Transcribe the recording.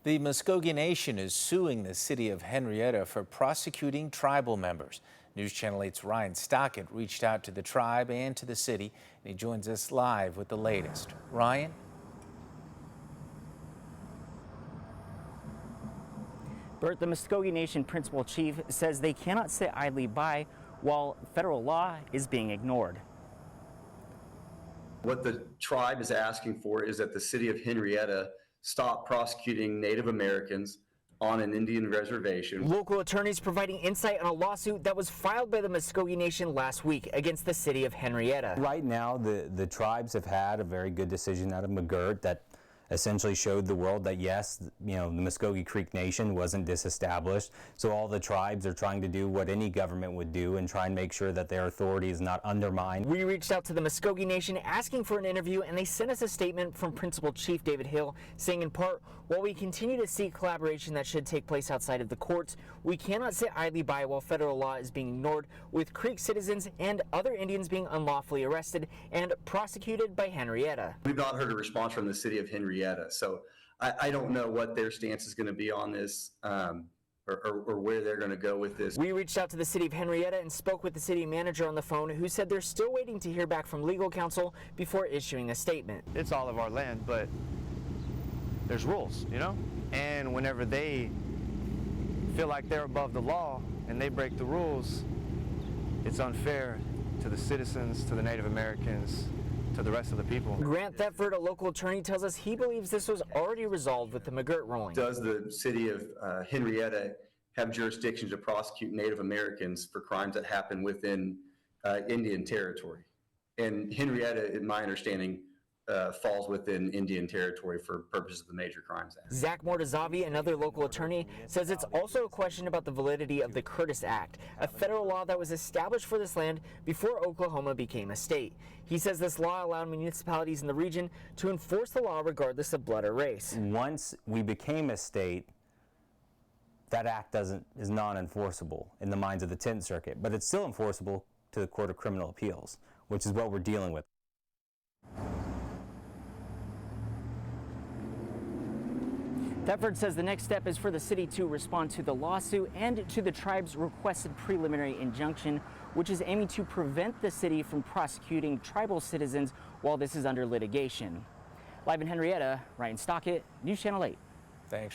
The Muscogee Nation is suing the City of Henryetta for prosecuting tribal members. NewsChannel 8's Ryan Stockett reached out to the tribe and to the city, and he joins us live with the latest. Ryan? Bert, the Muscogee Nation principal chief says they cannot sit idly by while federal law is being ignored. What the tribe is asking for is that the City of Henryetta stop prosecuting Native Americans on an Indian reservation. Local attorneys providing insight on a lawsuit that was filed by the Muscogee Nation last week against the City of Henryetta. Right now, the tribes have had a very good decision out of McGirt that essentially showed the world that yes, the Muscogee Creek Nation wasn't disestablished. So all the tribes are trying to do what any government would do and try and make sure that their authority is not undermined. We reached out to the Muscogee Nation asking for an interview, and they sent us a statement from Principal Chief David Hill saying in part, while we continue to seek collaboration that should take place outside of the courts, we cannot sit idly by while federal law is being ignored, with Creek citizens and other Indians being unlawfully arrested and prosecuted by Henryetta. We've not heard a response from the City of Henryetta, so I don't know what their stance is going to be on this or where they're going to go with this. We reached out to the City of Henryetta and spoke with the city manager on the phone, who said they're still waiting to hear back from legal counsel before issuing a statement. It's all of our land, but there's rules, and whenever they feel like they're above the law and they break the rules, it's unfair to the citizens, to the Native Americans, to the rest of the people. Grant Thetford, a local attorney, tells us he believes this was already resolved with the McGirt ruling. Does the City of Henryetta have jurisdiction to prosecute Native Americans for crimes that happen within Indian territory? And Henryetta, in my understanding, falls within Indian territory for purposes of the Major Crimes Act. Zach Mortazavi, another local attorney, says it's also a question about the validity of the Curtis Act, a federal law that was established for this land before Oklahoma became a state. He says this law allowed municipalities in the region to enforce the law regardless of blood or race. Once we became a state, that act is non-enforceable in the minds of the 10th Circuit, but it's still enforceable to the Court of Criminal Appeals, which is what we're dealing with. Thetford says the next step is for the city to respond to the lawsuit and to the tribe's requested preliminary injunction, which is aiming to prevent the city from prosecuting tribal citizens while this is under litigation. Live in Henryetta, Ryan Stockett, NewsChannel 8. Thanks, Ryan.